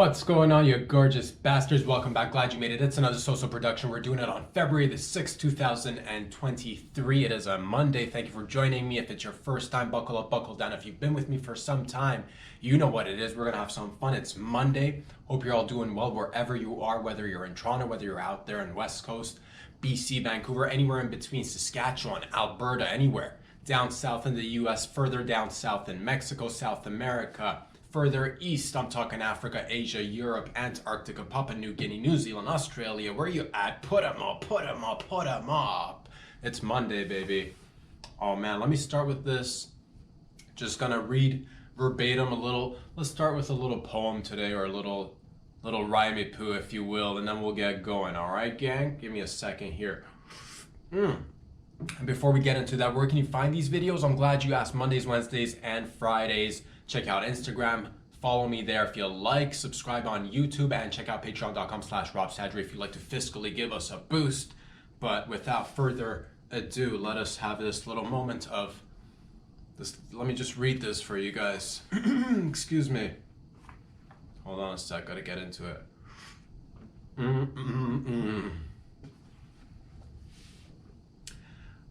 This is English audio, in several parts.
What's going on, you gorgeous bastards? Welcome back. Glad you made it. It's another social production. We're doing it on February the 6th, 2023. It is a Monday. Thank you for joining me. If it's your first time, buckle up, buckle down. If you've been with me for some time, you know what it is. We're going to have some fun. It's Monday. Hope you're all doing well wherever you are, whether you're in Toronto, whether you're out there in West Coast, BC, Vancouver, anywhere in between, Saskatchewan, Alberta, anywhere. Down south in the US, further down south in Mexico, South America, further east, I'm talking Africa, Asia, Europe, Antarctica, Papua New Guinea, New Zealand, Australia. Where are you at? Put 'em up, put 'em up, put 'em up. It's Monday, baby. Oh man, let me start with this. Just gonna read verbatim a little. Let's start with a little poem today, or a little rhyme-poo, if you will, and then we'll get going. All right, gang? Give me a second here. And before we get into that, where can you find these videos? I'm glad you asked. Mondays, Wednesdays, and Fridays. Check out Instagram. Follow me there if you like. Subscribe on YouTube and check out patreon.com/RobSadri if you'd like to fiscally give us a boost. But without further ado, let us have this little moment of this. Let me just read this for you guys. Excuse me. Hold on a sec. Gotta get into it.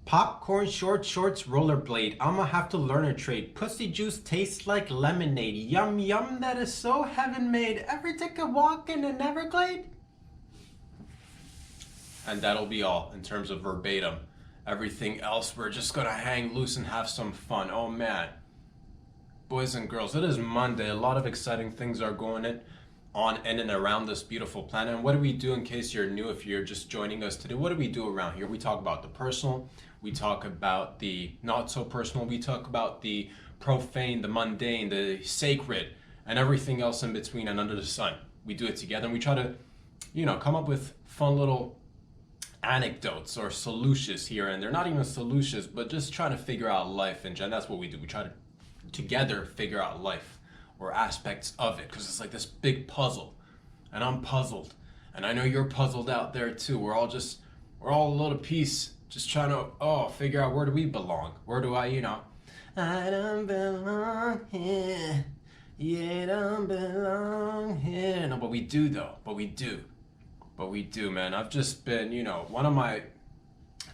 Popcorn, shorts, rollerblade. I'ma have to learn a trade. Pussy juice tastes like lemonade. Yum, yum, that is so heaven made. Ever take a walk in an Everglade? And that'll be all in terms of verbatim. Everything else, we're just gonna hang loose and have some fun. Oh man. Boys and girls, it is Monday. A lot of exciting things are going on in and around this beautiful planet. And what do we do, in case you're new, if you're just joining us today? What do we do around here? We talk about the personal, we talk about the not so personal, we talk about the profane, the mundane, the sacred, and everything else in between and under the sun. We do it together, and we try to, come up with fun little anecdotes or solutions here, and they're not even solutions, but just trying to figure out life. And that's what we do. We try to together figure out life, or aspects of it, because it's like this big puzzle, and I'm puzzled, and I know you're puzzled out there too. We're all a little piece, just trying to figure out, where do we belong? Where do I don't belong here, you don't belong here. No, but we do though, but we do, man. I've just been, one of my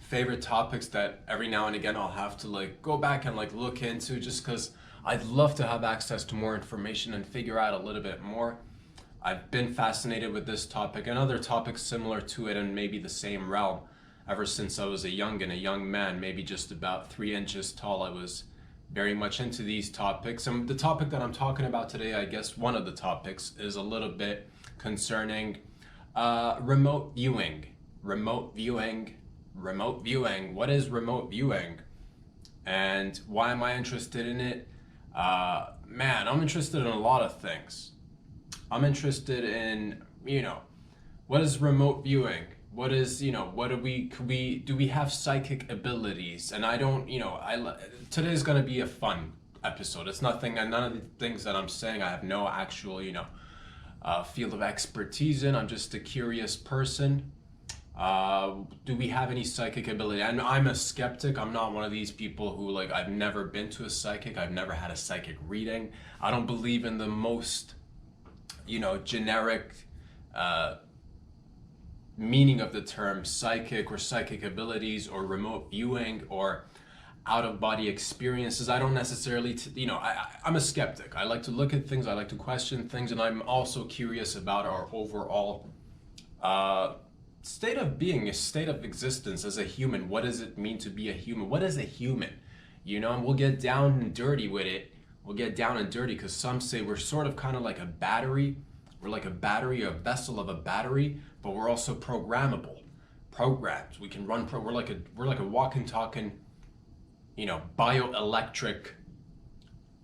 favorite topics that every now and again I'll have to go back and look into, just because I'd love to have access to more information and figure out a little bit more. I've been fascinated with this topic and other topics similar to it, and maybe the same realm, ever since I was a young man, maybe just about 3 inches tall. I was very much into these topics. And the topic that I'm talking about today, I guess one of the topics, is a little bit concerning remote viewing. Remote viewing. What is remote viewing? And why am I interested in it? Man, I'm interested in a lot of things. I'm interested in, what is remote viewing? What is, do we have psychic abilities? And I don't, today's going to be a fun episode. It's nothing, and none of the things that I'm saying I have no actual, field of expertise in. I'm just a curious person. Do we have any psychic ability? I'm a skeptic. I'm not one of these people who I've never been to a psychic. I've never had a psychic reading. I don't believe in the most, generic meaning of the term psychic, or psychic abilities, or remote viewing, or out-of-body experiences. I don't necessarily, I'm a skeptic. I like to look at things. I like to question things. And I'm also curious about our overall state of being, a state of existence as a human. What does it mean to be a human? What is a human? And we'll get down and dirty with it. We'll get down and dirty, because some say we're sort of kind of like a battery. We're like a battery, a vessel of a battery, but we're also programmable. Programs. We can run. We're like a walking, talking, bioelectric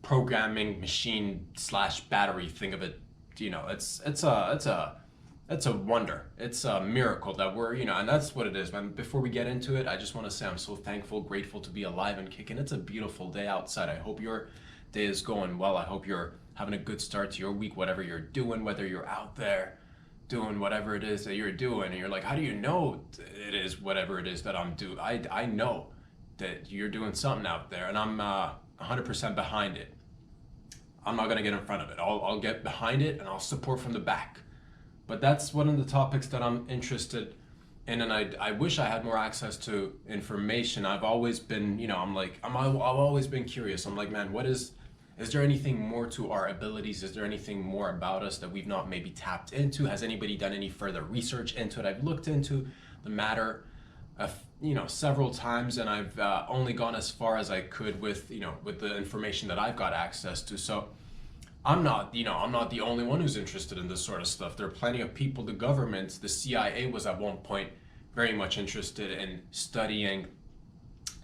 programming machine / battery. Think of it. It's a wonder. It's a miracle that we're, and that's what it is, man. Before we get into it, I just want to say I'm so thankful, grateful to be alive and kicking. It's a beautiful day outside. I hope your day is going well. I hope you're having a good start to your week, whatever you're doing, whether you're out there doing whatever it is that you're doing. And you're like, how do you know it is whatever it is that I'm doing? I know that you're doing something out there, and I'm 100% behind it. I'm not going to get in front of it. I'll get behind it and I'll support from the back. But that's one of the topics that I'm interested in, and I wish I had more access to information. I've always been, I've always been curious. I'm like, man, is there anything more to our abilities? Is there anything more about us that we've not maybe tapped into? Has anybody done any further research into it? I've looked into the matter, several times, and I've only gone as far as I could with the information that I've got access to. So I'm not the only one who's interested in this sort of stuff. There are plenty of people, the government, the CIA was at one point very much interested in studying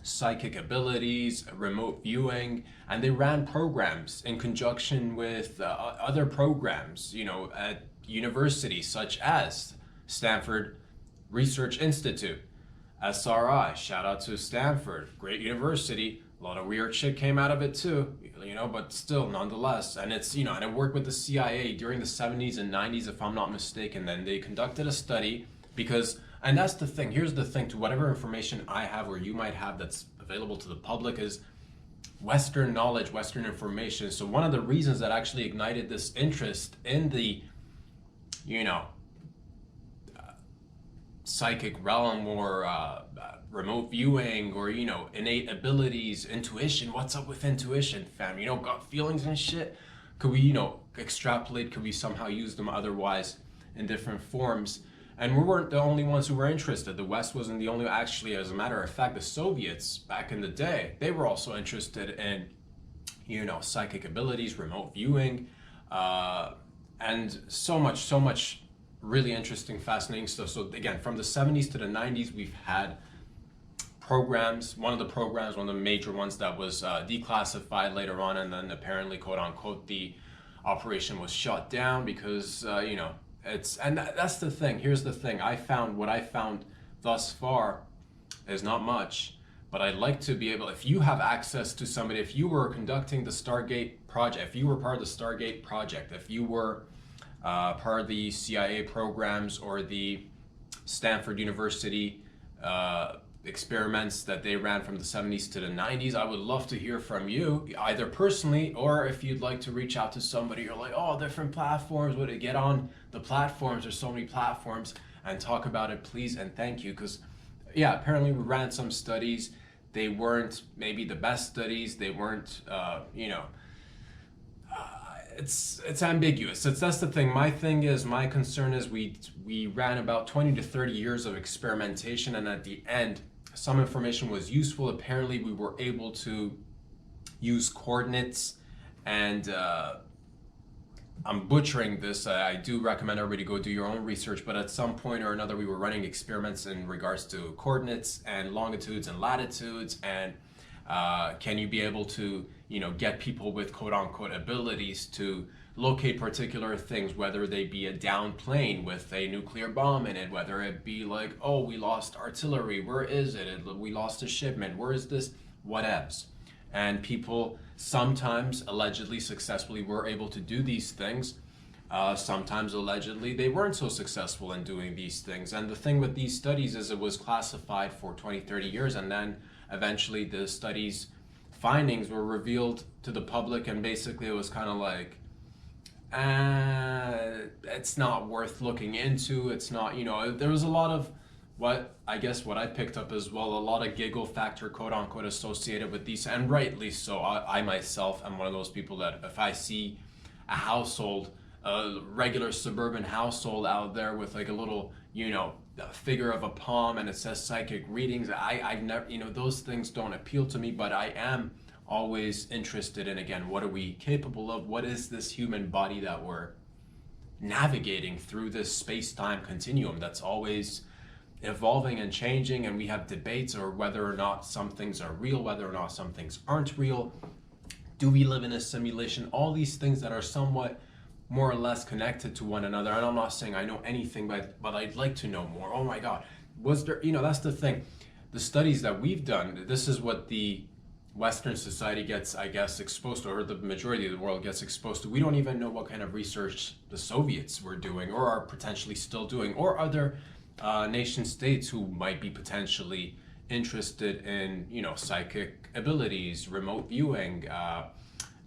psychic abilities, remote viewing, and they ran programs in conjunction with other programs, at universities such as Stanford Research Institute, SRI. Shout out to Stanford, great university. A lot of weird shit came out of it too, but still, nonetheless. And it's, and it worked with the CIA during the 70s and 90s, if I'm not mistaken. Then they conducted a study and that's the thing. Here's the thing, to whatever information I have or you might have that's available to the public is Western knowledge, Western information. So one of the reasons that actually ignited this interest in the, psychic realm or remote viewing or innate abilities, intuition. What's up with intuition, fam? Gut feelings and shit. Could we extrapolate? Could we somehow use them otherwise in different forms? And we weren't the only ones who were interested. The West wasn't the only. Actually, as a matter of fact, the Soviets back in the day, they were also interested in psychic abilities, remote viewing, and so much really interesting, fascinating stuff. So again, from the 70s to the 90s, we've had programs. One of the major ones that was declassified later on, and then apparently, quote unquote, the operation was shut down because that's the thing. Here's the thing. What I found thus far is not much, but I'd like to be able, if you have access to somebody, if you were conducting the Stargate project, if you were part of the Stargate project, if you were part of the CIA programs or the Stanford University experiments that they ran from the 70s to the 90s, I would love to hear from you, either personally or if you'd like to reach out to somebody. You're like, oh, different platforms, would it get on the platforms? There's so many platforms, and talk about it, please and thank you. Because apparently we ran some studies. They weren't maybe the best studies. They weren't it's ambiguous. That's the thing. My concern is we ran about 20 to 30 years of experimentation, and at the end some information was useful. Apparently we were able to use coordinates, and I'm butchering this. I do recommend everybody go do your own research, but at some point or another we were running experiments in regards to coordinates and longitudes and latitudes, and can you be able to get people with quote unquote abilities to locate particular things, whether they be a downed plane with a nuclear bomb in it, whether it be like, oh, we lost artillery, where is it? We lost a shipment, where is this? Whatevs. And people sometimes allegedly successfully were able to do these things. Sometimes allegedly they weren't so successful in doing these things. And the thing with these studies is it was classified for 20, 30 years, and then eventually the studies findings were revealed to the public, and basically it was kind of like, it's not worth looking into. It's not, there was a lot of what I picked up as well, a lot of giggle factor, quote unquote, associated with these, and rightly so. I myself am one of those people that if I see a household, a regular suburban household out there with like a little, figure of a palm and it says psychic readings, I never, those things don't appeal to me, but I am always interested in, again, what are we capable of? What is this human body that we're navigating through this space-time continuum that's always evolving and changing, and we have debates over whether or not some things are real, whether or not some things aren't real. Do we live in a simulation? All these things that are somewhat more or less connected to one another. And I'm not saying I know anything, but I'd like to know more. Oh my God, was there, that's the thing. The studies that we've done, this is what the Western society gets, I guess, exposed to, or the majority of the world gets exposed to. We don't even know what kind of research the Soviets were doing or are potentially still doing, or other nation states who might be potentially interested in, psychic abilities, remote viewing,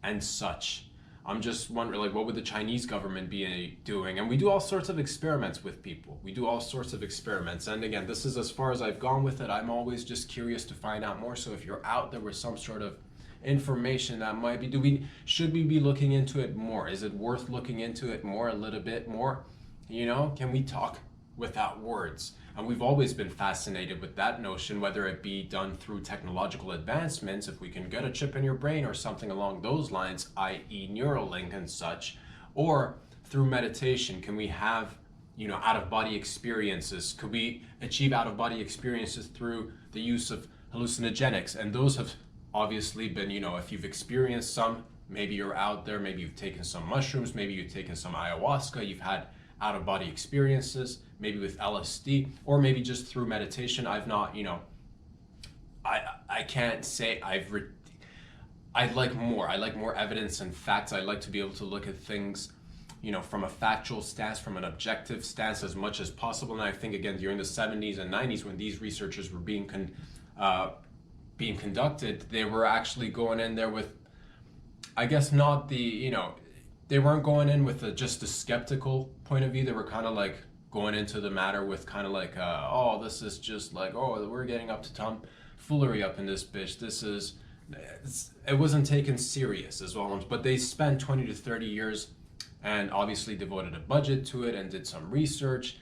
and such. I'm just wondering, like, what would the Chinese government be doing? And we do all sorts of experiments with people. We do all sorts of experiments. And again, this is as far as I've gone with it. I'm always just curious to find out more. So if you're out there with some sort of information that might be, should we be looking into it more? Is it worth looking into it more, a little bit more? You know, can we talk without words? And we've always been fascinated with that notion, whether it be done through technological advancements, if we can get a chip in your brain or something along those lines, i.e. Neuralink and such, or through meditation. Can we have, you know, out-of-body experiences? Could we achieve out-of-body experiences through the use of hallucinogenics? And those have obviously been, you know, if you've experienced some, maybe you're out there, maybe you've taken some mushrooms, maybe you've taken some ayahuasca, you've had out-of-body experiences, maybe with LSD, or maybe just through meditation. I've not, you know, I can't say I'd like more. I like more evidence and facts. I like to be able to look at things, you know, from a factual stance, from an objective stance as much as possible. And I think, again, during the 70s and 90s, when these researchers were being conducted, they were actually going in there with, I guess, not the, you know, they weren't going in with just a skeptical point of view. They were kind of like going into the matter with kind of like, oh, this is just like, oh, we're getting up to tomfoolery up in this bitch. It wasn't taken serious as well. But they spent 20 to 30 years and obviously devoted a budget to it and did some research.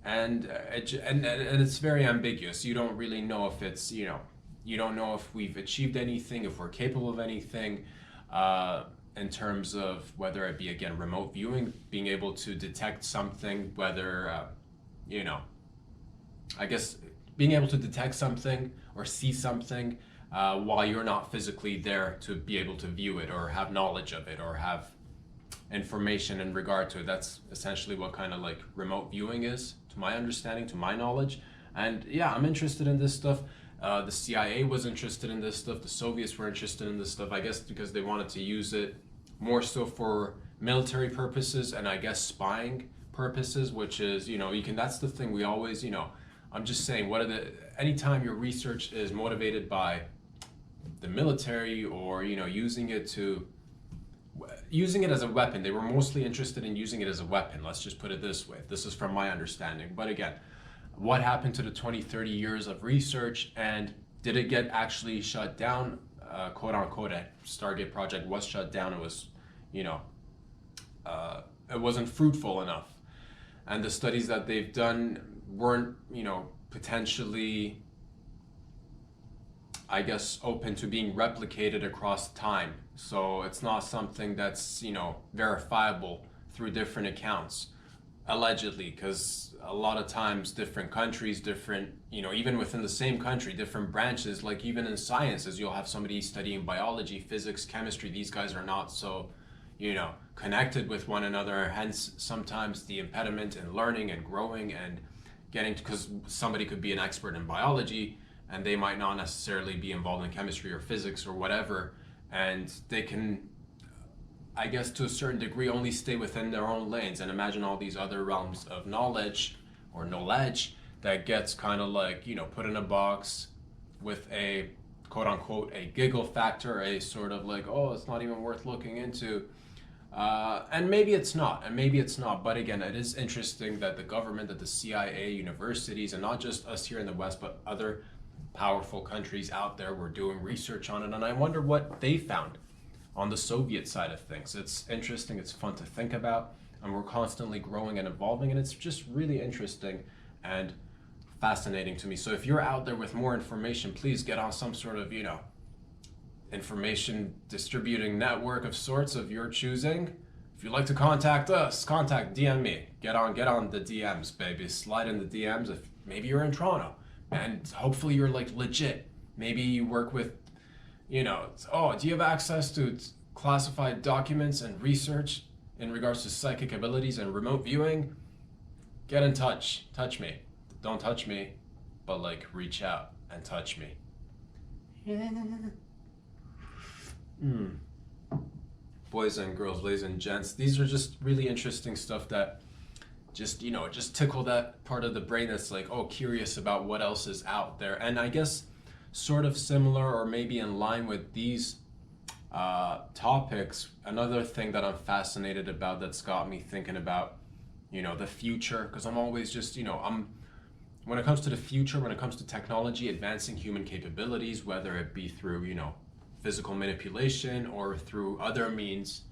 And it's very ambiguous. You don't really know if it's, you know, you don't know if we've achieved anything, if we're capable of anything. In terms of whether it be, again, remote viewing, being able to detect something, whether, you know, I guess being able to detect something or see something while you're not physically there to be able to view it or have knowledge of it or have information in regard to it. That's essentially what kind of like remote viewing is, to my understanding, to my knowledge. And yeah, I'm interested in this stuff. The CIA was interested in this stuff. The Soviets were interested in this stuff, I guess because they wanted to use it more so for military purposes and I guess spying purposes, which is, you know, that's the thing we always, you know, I'm just saying, anytime your research is motivated by the military or, you know, using it as a weapon. They were mostly interested in using it as a weapon. Let's just put it this way. This is from my understanding. But again, what happened to the 20, 30 years of research, and did it get actually shut down? Quote unquote, a Stargate project was shut down. It was, you know, it wasn't fruitful enough. And the studies that they've done weren't, you know, potentially, I guess, open to being replicated across time. So it's not something that's, you know, verifiable through different accounts, allegedly, because a lot of times different countries, different, you know, even within the same country, different branches, like even in sciences, you'll have somebody studying biology, physics, chemistry. These guys are not so, you know, connected with one another. Hence, sometimes the impediment in learning and growing and getting to, because somebody could be an expert in biology and they might not necessarily be involved in chemistry or physics or whatever. And they can, I guess, to a certain degree, only stay within their own lanes. And imagine all these other realms of knowledge or knowledge that gets kind of like, you know, put in a box with a quote unquote a giggle factor, a sort of like, oh, it's not even worth looking into. And maybe it's not, but again, it is interesting that the government, that the CIA, universities, and not just us here in the West, but other powerful countries out there were doing research on it. And I wonder what they found on the Soviet side of things. It's interesting, it's fun to think about, and we're constantly growing and evolving, and it's just really interesting and fascinating to me. So if you're out there with more information, please get on some sort of, you know, information distributing network of sorts of your choosing. If you'd like to contact us, DM me. Get on the DMs, baby. Slide in the DMs if maybe you're in Toronto and hopefully you're like legit. Maybe you work with, you know, oh, do you have access to classified documents and research in regards to psychic abilities and remote viewing? Get in touch. Touch me. Don't touch me, but like reach out and touch me. Yeah. Boys and girls, ladies and gents, these are just really interesting stuff that just, you know, just tickle that part of the brain that's like, oh, curious about what else is out there. And I guess sort of similar or maybe in line with these topics, another thing that I'm fascinated about that's got me thinking about, the future, because I'm always just, when it comes to the future, when it comes to technology, advancing human capabilities, whether it be through, physical manipulation or through other means,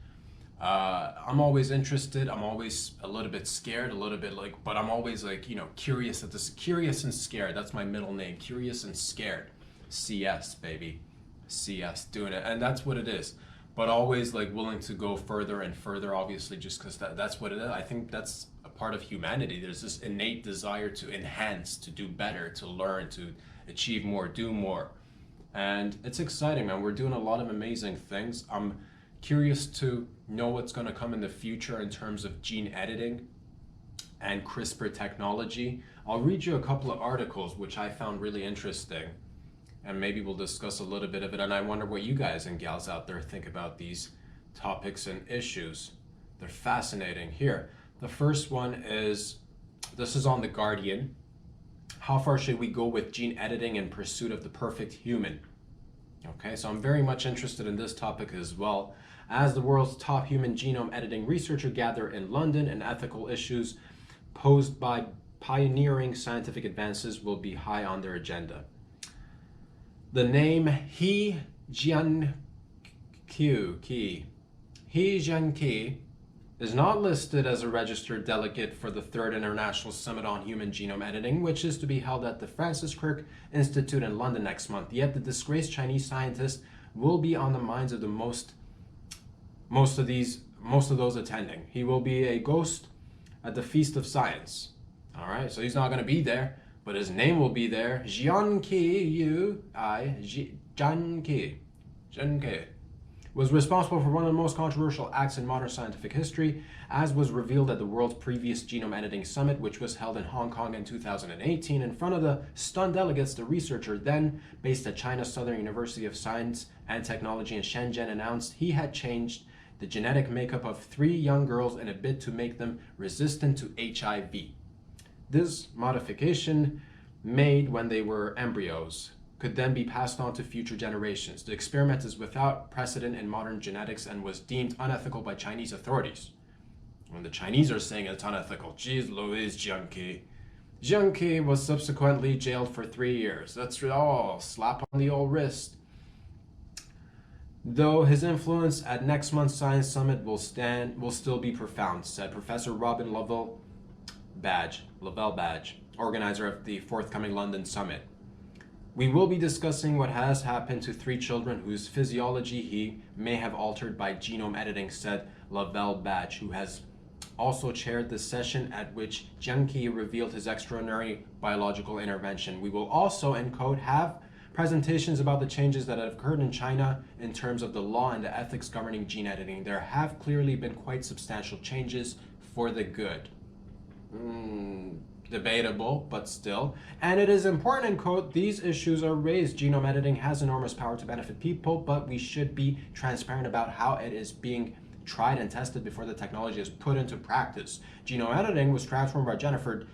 I'm always interested. I'm always a little bit scared, a little bit but I'm always curious at this, curious and scared. That's my middle name, curious and scared. CS, baby. CS, doing it. And that's what it is. But always willing to go further and further, obviously, just because that's what it is. I think that's a part of humanity. There's this innate desire to enhance, to do better, to learn, to achieve more, do more. And it's exciting, man. We're doing a lot of amazing things. I'm curious to know what's going to come in the future in terms of gene editing and CRISPR technology. I'll read you a couple of articles which I found really interesting, and maybe we'll discuss a little bit of it. And I wonder what you guys and gals out there think about these topics and issues. They're fascinating. Here, the first one is, this is on The Guardian. How far should we go with gene editing in pursuit of the perfect human? Okay, so I'm very much interested in this topic as well. As the world's top human genome editing researcher gather in London, and ethical issues posed by pioneering scientific advances will be high on their agenda. The name He Jiankui is not listed as a registered delegate for the third International Summit on Human Genome Editing, which is to be held at the Francis Crick Institute in London next month. Yet the disgraced Chinese scientist will be on the minds of the most of those attending. He will be a ghost at the Feast of Science. All right, so he's not going to be there, but his name will be there. Jiankui was responsible for one of the most controversial acts in modern scientific history, as was revealed at the world's previous genome editing summit, which was held in Hong Kong in 2018. In front of the stunned delegates, the researcher, then based at China's Southern University of Science and Technology in Shenzhen, announced he had changed the genetic makeup of 3 young girls in a bid to make them resistant to HIV. This modification, made when they were embryos, could then be passed on to future generations. The experiment is without precedent in modern genetics and was deemed unethical by Chinese authorities. When the Chinese are saying it's unethical, geez Louise, Jiankui. Jiankui was subsequently jailed for 3 years. That's all, slap on the old wrist. Though his influence at next month's Science Summit will still be profound, said Professor Robin Lavelle Badge, organizer of the forthcoming London Summit. We will be discussing what has happened to 3 children whose physiology he may have altered by genome editing, said Lavelle Badge, who has also chaired the session at which Jiankui revealed his extraordinary biological intervention. We will also, end quote, have presentations about the changes that have occurred in China in terms of the law and the ethics governing gene editing. There have clearly been quite substantial changes for the good. Debatable, but still. And it is important, end quote, these issues are raised. Genome editing has enormous power to benefit people, but we should be transparent about how it is being tried and tested before the technology is put into practice. Genome editing was transformed by Jennifer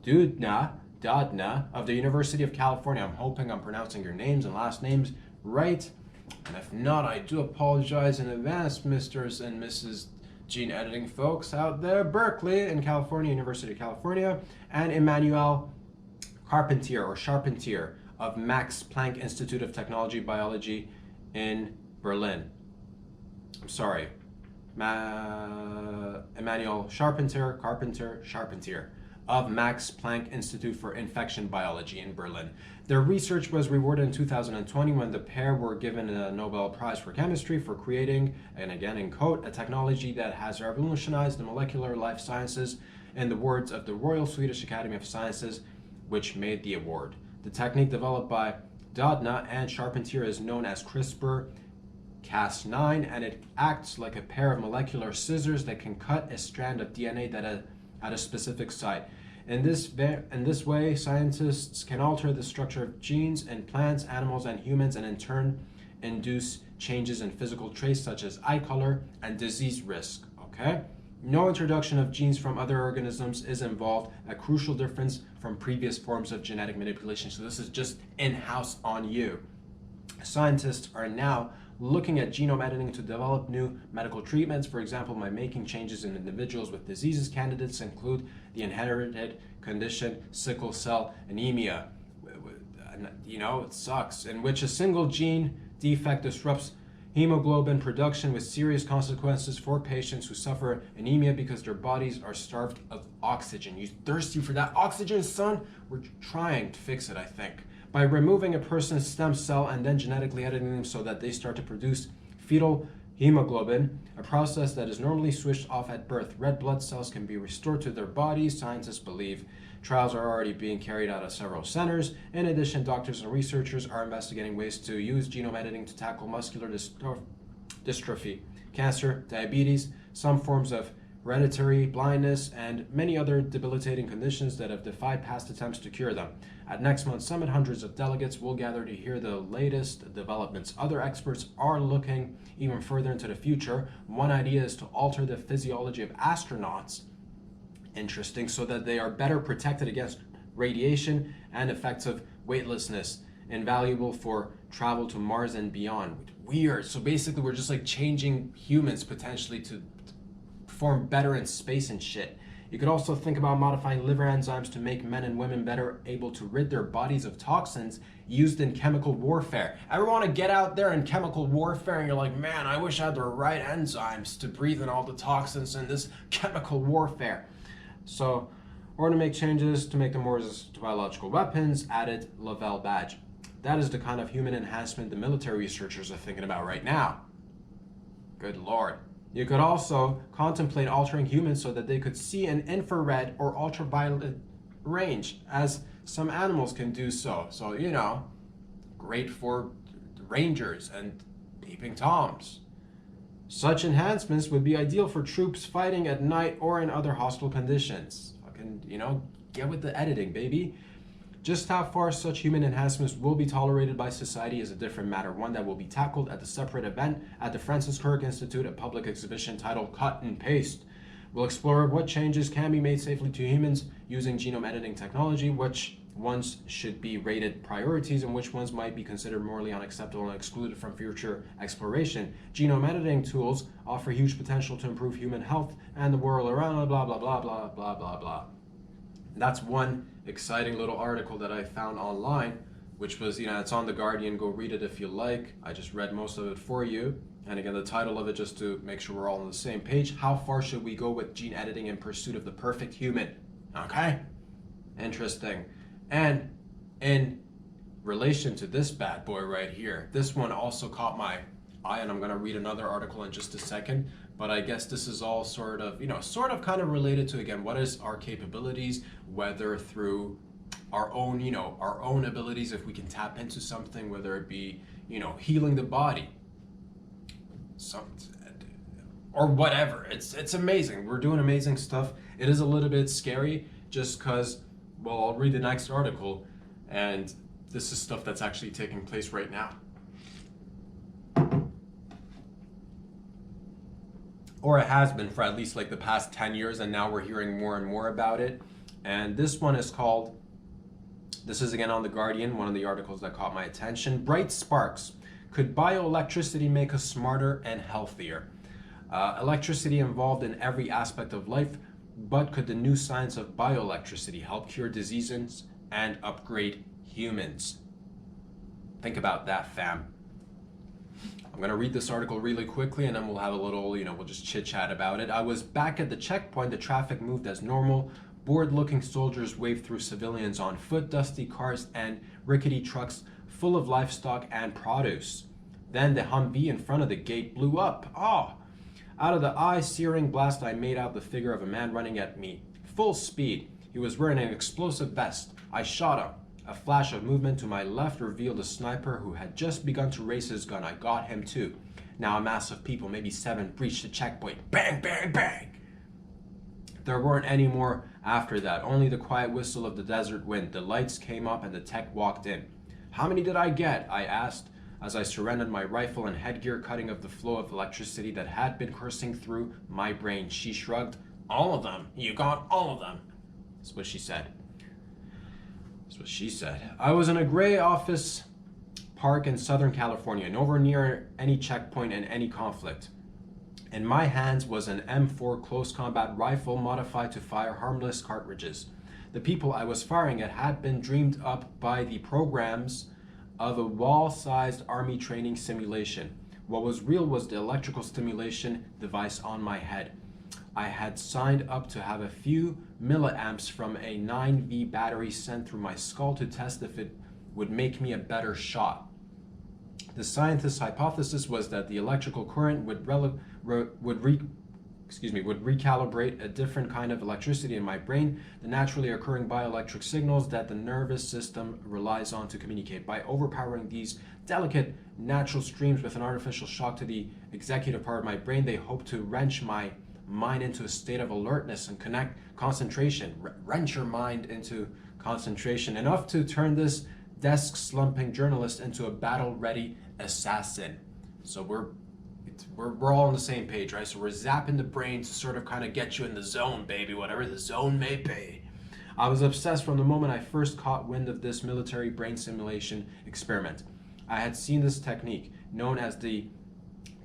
Doudna of the University of California. I'm hoping I'm pronouncing your names and last names right. And if not, I do apologize in advance, Mrs. and Mrs. gene editing folks out there. Berkeley in California, University of California, and Emmanuel Charpentier of Max Planck Institute of Technology Biology in Berlin. I'm sorry, Emmanuel Charpentier of Max Planck Institute for Infection Biology in Berlin. Their research was rewarded in 2020 when the pair were given a Nobel Prize for Chemistry for creating, and again in quote, a technology that has revolutionized the molecular life sciences, in the words of the Royal Swedish Academy of Sciences, which made the award. The technique developed by Doudna and Charpentier is known as CRISPR-Cas9, and it acts like a pair of molecular scissors that can cut a strand of DNA at a specific site. In this way, scientists can alter the structure of genes in plants, animals, and humans, and in turn induce changes in physical traits such as eye color and disease risk. Okay? No introduction of genes from other organisms is involved, a crucial difference from previous forms of genetic manipulation. So this is just in-house on you. Scientists are now looking at genome editing to develop new medical treatments, for example, by making changes in individuals with diseases. Candidates include the inherited condition sickle cell anemia. You know, it sucks, in which a single gene defect disrupts hemoglobin production with serious consequences for patients who suffer anemia because their bodies are starved of oxygen. You thirsty for that oxygen, son? We're trying to fix it, I think. By removing a person's stem cell and then genetically editing them so that they start to produce fetal hemoglobin, a process that is normally switched off at birth. Red blood cells can be restored to their bodies, scientists believe. Trials are already being carried out at several centers. In addition, doctors and researchers are investigating ways to use genome editing to tackle muscular dystrophy, cancer, diabetes, some forms of hereditary blindness, and many other debilitating conditions that have defied past attempts to cure them. At next month's summit, hundreds of delegates will gather to hear the latest developments. Other experts are looking even further into the future. One idea is to alter the physiology of astronauts, interesting, so that they are better protected against radiation and effects of weightlessness, invaluable for travel to Mars and beyond. Weird. So basically we're just like changing humans potentially to perform better in space and shit. You could also think about modifying liver enzymes to make men and women better able to rid their bodies of toxins used in chemical warfare. Ever want to get out there in chemical warfare and you're like, man, I wish I had the right enzymes to breathe in all the toxins in this chemical warfare. So, or to make changes to make them more resistant to biological weapons, added Lavelle badge. That is the kind of human enhancement the military researchers are thinking about right now. Good Lord. You could also contemplate altering humans so that they could see in infrared or ultraviolet range, as some animals can do so. So, you know, great for rangers and peeping toms. Such enhancements would be ideal for troops fighting at night or in other hostile conditions. Fucking, you know, get with the editing, baby. Just how far such human enhancements will be tolerated by society is a different matter, one that will be tackled at the separate event at the Francis Crick Institute, a public exhibition titled Cut and Paste. We'll explore what changes can be made safely to humans using genome editing technology, which ones should be rated priorities, and which ones might be considered morally unacceptable and excluded from future exploration. Genome editing tools offer huge potential to improve human health and the world around, blah, blah, blah, blah, blah, blah, blah. That's one exciting little article that I found online, which was, you know, it's on The Guardian. Go read it if you like. I just read most of it for you. And again, the title of it, just to make sure we're all on the same page: how far should we go with gene editing in pursuit of the perfect human? Okay? Interesting. And in relation to this bad boy right here, this one also caught my eye, and I'm going to read another article in just a second. But I guess this is all sort of, you know, kind of related to, again, what is our capabilities, whether through our own, you know, our own abilities, if we can tap into something, whether it be, you know, healing the body, or whatever. It's amazing. We're doing amazing stuff. It is a little bit scary just because, well, I'll read the next article, and this is stuff that's actually taking place right now. Or it has been for at least like the past 10 years, and now we're hearing more and more about it. And this one is called, this is again on The Guardian, one of the articles that caught my attention. Bright sparks. Could bioelectricity make us smarter and healthier? Electricity involved in every aspect of life, but could the new science of bioelectricity help cure diseases and upgrade humans? Think about that, fam. I'm going to read this article really quickly, and then we'll have a little, you know, we'll just chit chat about it. I was back at the checkpoint. The traffic moved as normal. Bored-looking soldiers waved through civilians on foot, dusty cars, and rickety trucks full of livestock and produce. Then the Humvee in front of the gate blew up. Oh! Out of the eye-searing blast, I made out the figure of a man running at me. Full speed. He was wearing an explosive vest. I shot him. A flash of movement to my left revealed a sniper who had just begun to raise his gun. I got him too. Now a mass of people, maybe 7, breached the checkpoint. Bang, bang, bang! There weren't any more after that, only the quiet whistle of the desert wind. The lights came up and the tech walked in. How many did I get? I asked as I surrendered my rifle and headgear, cutting off the flow of electricity that had been coursing through my brain. She shrugged. All of them. You got all of them. That's what she said. That's what she said. I was in a gray office park in Southern California, nowhere near any checkpoint in any conflict. In my hands was an M4 close combat rifle modified to fire harmless cartridges. The people I was firing at had been dreamed up by the programs of a wall-sized army training simulation. What was real was the electrical stimulation device on my head. I had signed up to have a few milliamps from a 9V battery sent through my skull to test if it would make me a better shot. The scientist's hypothesis was that the electrical current would recalibrate a different kind of electricity in my brain, the naturally occurring bioelectric signals that the nervous system relies on to communicate. By overpowering these delicate natural streams with an artificial shock to the executive part of my brain, they hope to wrench my mind into a state of alertness and connect concentration. Wrench your mind into concentration, enough to turn this desk-slumping journalist into a battle-ready assassin. So we're all on the same page, right? So we're zapping the brain to sort of kind of get you in the zone, baby, whatever the zone may be. I was obsessed from the moment I first caught wind of this military brain simulation experiment. I had seen this technique, known as the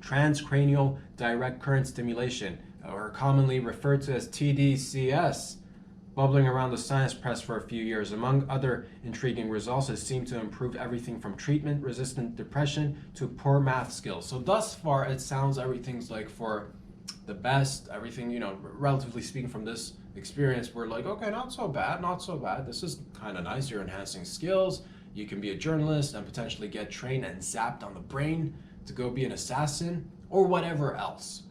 transcranial direct current stimulation, or commonly referred to as TDCS, bubbling around the science press for a few years. Among other intriguing results, it seemed to improve everything from treatment-resistant depression to poor math skills. So thus far, it sounds everything's like for the best. Everything, relatively speaking from this experience, we're like, okay, not so bad, not so bad. This is kind of nice. You're enhancing skills. You can be a journalist and potentially get trained and zapped on the brain to go be an assassin or whatever else.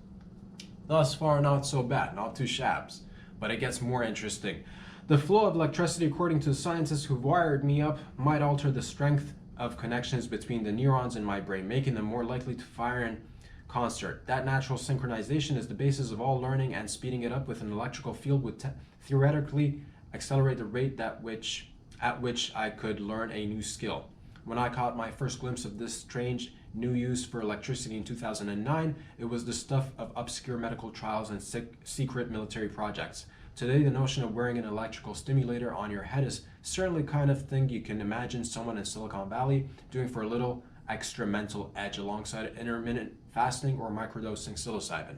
Thus far, not so bad, not too shabs. But it gets more interesting. The flow of electricity, according to scientists who wired me up, might alter the strength of connections between the neurons in my brain, making them more likely to fire in concert. That natural synchronization is the basis of all learning, and speeding it up with an electrical field would theoretically accelerate the rate at which I could learn a new skill. When I caught my first glimpse of this strange new use for electricity in 2009, it was the stuff of obscure medical trials and secret military projects. Today, the notion of wearing an electrical stimulator on your head is certainly the kind of thing you can imagine someone in Silicon Valley doing for a little extra mental edge alongside intermittent fasting or microdosing psilocybin.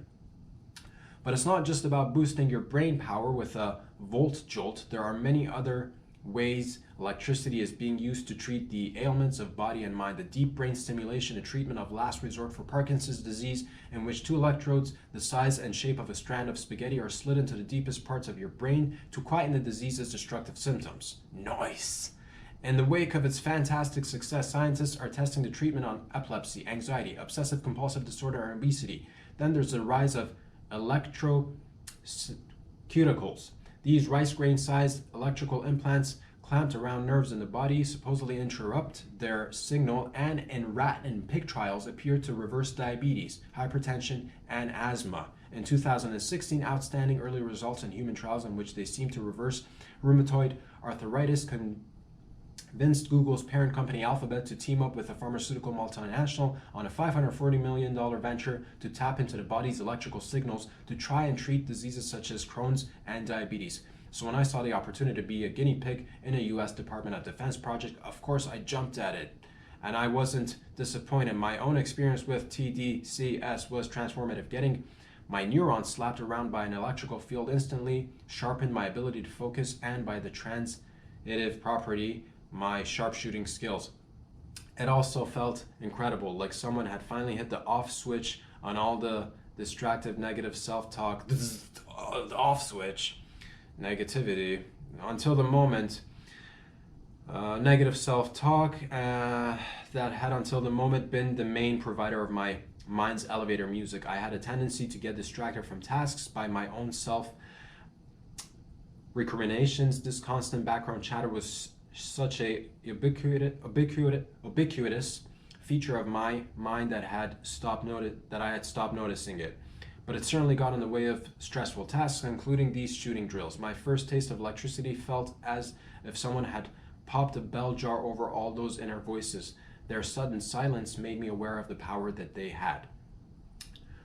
But it's not just about boosting your brain power with a volt jolt. There are many other ways electricity is being used to treat the ailments of body and mind. The deep brain stimulation, a treatment of last resort for Parkinson's disease, in which two electrodes the size and shape of a strand of spaghetti are slid into the deepest parts of your brain to quieten the disease's destructive symptoms. Nice! In the wake of its fantastic success, scientists are testing the treatment on epilepsy, anxiety, obsessive compulsive disorder, and obesity. Then there's the rise of electrocuticles. These rice grain-sized electrical implants clamped around nerves in the body supposedly interrupt their signal, and in rat and pig trials appear to reverse diabetes, hypertension, and asthma. In 2016, outstanding early results in human trials in which they seem to reverse rheumatoid arthritis convinced Google's parent company Alphabet to team up with a pharmaceutical multinational on a $540 million venture to tap into the body's electrical signals to try and treat diseases such as Crohn's and diabetes. So when I saw the opportunity to be a guinea pig in a U.S. Department of Defense project, of course I jumped at it. And I wasn't disappointed. My own experience with TDCS was transformative. Getting my neurons slapped around by an electrical field instantly sharpened my ability to focus, and by the transitive property, my sharpshooting skills. It also felt incredible, like someone had finally hit the off switch on all the distractive negative self-talk. The off switch, negativity, until the moment, negative self-talk that had until the moment been the main provider of my mind's elevator music. I had a tendency to get distracted from tasks by my own self recriminations. This constant background chatter was such a ubiquitous feature of my mind that I had stopped noticing it. But it certainly got in the way of stressful tasks, including these shooting drills. My first taste of electricity felt as if someone had popped a bell jar over all those inner voices. Their sudden silence made me aware of the power that they had.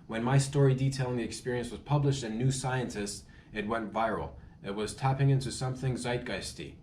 When my story detailing the experience was published in New Scientist, it went viral. It was tapping into something zeitgeisty,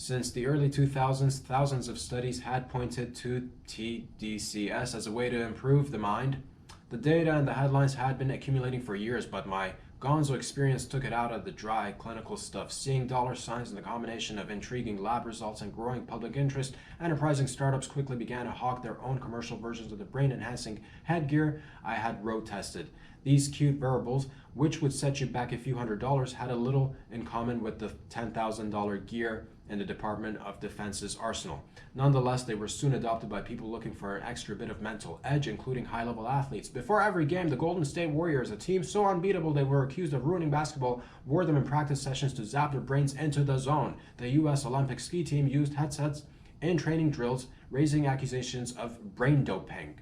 Since the early 2000s, thousands of studies had pointed to TDCS as a way to improve the mind. The data and the headlines had been accumulating for years, but my gonzo experience took it out of the dry, clinical stuff. Seeing dollar signs and the combination of intriguing lab results and growing public interest, enterprising startups quickly began to hawk their own commercial versions of the brain-enhancing headgear I had road tested. These cute wearables, which would set you back a few $100s, had a little in common with the $10,000 gear in the Department of Defense's arsenal. Nonetheless, they were soon adopted by people looking for an extra bit of mental edge, including high-level athletes. Before every game, the Golden State Warriors, a team so unbeatable they were accused of ruining basketball, wore them in practice sessions to zap their brains into the zone. The U.S. Olympic ski team used headsets in training drills, raising accusations of brain doping.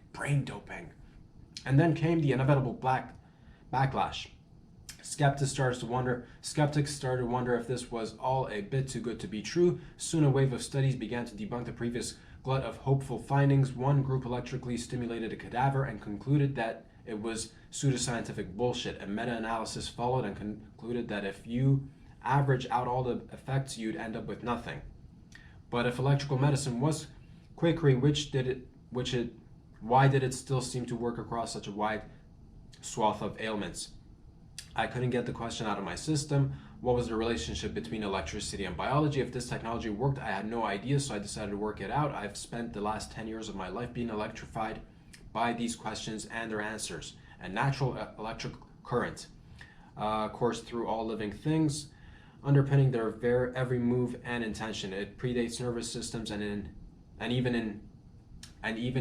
And then came the inevitable backlash. Skeptics started to wonder if this was all a bit too good to be true. Soon a wave of studies began to debunk the previous glut of hopeful findings. One group electrically stimulated a cadaver and concluded that it was pseudoscientific bullshit. A meta-analysis followed and concluded that if you average out all the effects, you'd end up with nothing. But if electrical medicine was quackery, why did it still seem to work across such a wide swath of ailments? I couldn't get the question out of my system. What was the relationship between electricity and biology? If this technology worked, I had no idea, so I decided to work it out. I've spent the last 10 years of my life being electrified by these questions and their answers. A natural electric current coursed through all living things, underpinning their every move and intention. It predates nervous systems and even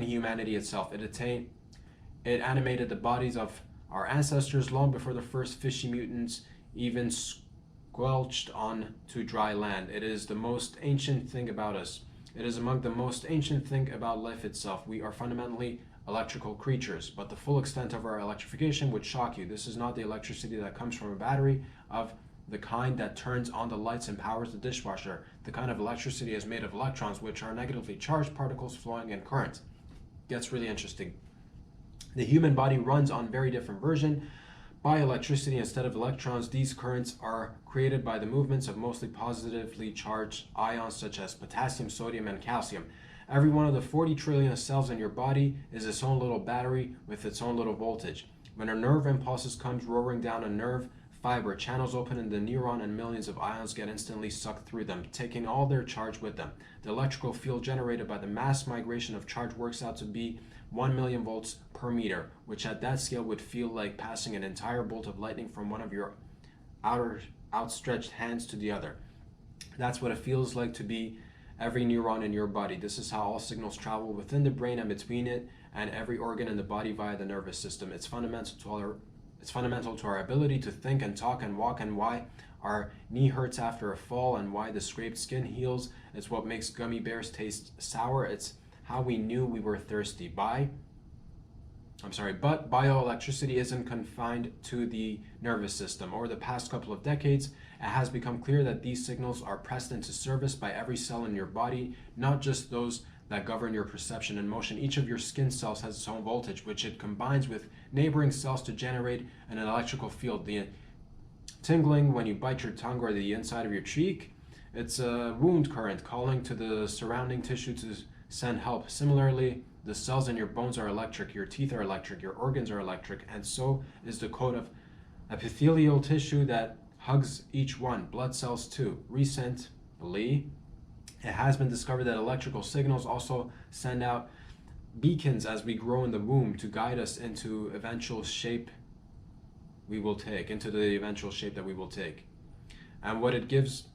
humanity itself. It animated the bodies of our ancestors long before the first fishy mutants even squelched on to dry land. It is the most ancient thing about us. It is among the most ancient thing about life itself. We are fundamentally electrical creatures, but the full extent of our electrification would shock you. This is not the electricity that comes from a battery of the kind that turns on the lights and powers the dishwasher. The kind of electricity is made of electrons, which are negatively charged particles flowing in current. Gets really interesting. The human body runs on very different version by electricity instead of electrons. These currents are created by the movements of mostly positively charged ions such as potassium, sodium, and calcium. Every one of the 40 trillion cells in your body is its own little battery with its own little voltage. When a nerve impulses comes roaring down a nerve fiber, channels open in the neuron and millions of ions get instantly sucked through them, taking all their charge with them. The electrical field generated by the mass migration of charge works out to be 1 million volts per meter, which at that scale would feel like passing an entire bolt of lightning from one of your outstretched hands to the other. That's what it feels like to be every neuron in your body. This is how all signals travel within the brain and between it and every organ in the body via the nervous system. It's fundamental to our ability to think and talk and walk, and why our knee hurts after a fall and why the scraped skin heals. It's what makes gummy bears taste sour. It's how we knew we were thirsty. But bioelectricity isn't confined to the nervous system. Over the past couple of decades, it has become clear that these signals are pressed into service by every cell in your body, not just those that govern your perception and motion. Each of your skin cells has its own voltage, which it combines with neighboring cells to generate an electrical field. The tingling when you bite your tongue or the inside of your cheek, it's a wound current calling to the surrounding tissue to send help. Similarly, the cells in your bones are electric, your teeth are electric, your organs are electric, and so is the coat of epithelial tissue that hugs each one. Blood cells too. Recently, it has been discovered that electrical signals also send out beacons as we grow in the womb to guide us into the eventual shape that we will take. And what it gives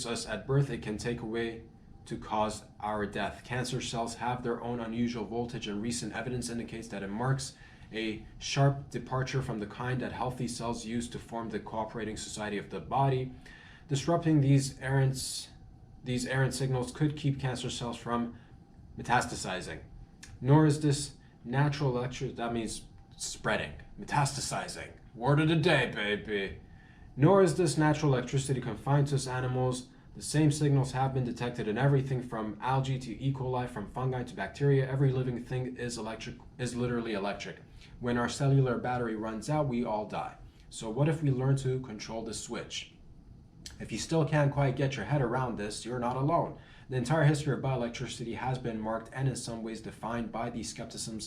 us at birth, it can take away to cause our death. Cancer cells have their own unusual voltage, and recent evidence indicates that it marks a sharp departure from the kind that healthy cells use to form the cooperating society of the body. Disrupting these errant signals could keep cancer cells from metastasizing. Nor is this natural that means spreading, metastasizing. Word of the day, baby. Nor is this natural electricity confined to us animals. The same signals have been detected in everything from algae to E. coli, from fungi to bacteria. Every living thing is literally electric. When our cellular battery runs out, we all die. So what if we learn to control the switch? If you still can't quite get your head around this, you're not alone. The entire history of bioelectricity has been marked and in some ways defined by the skepticism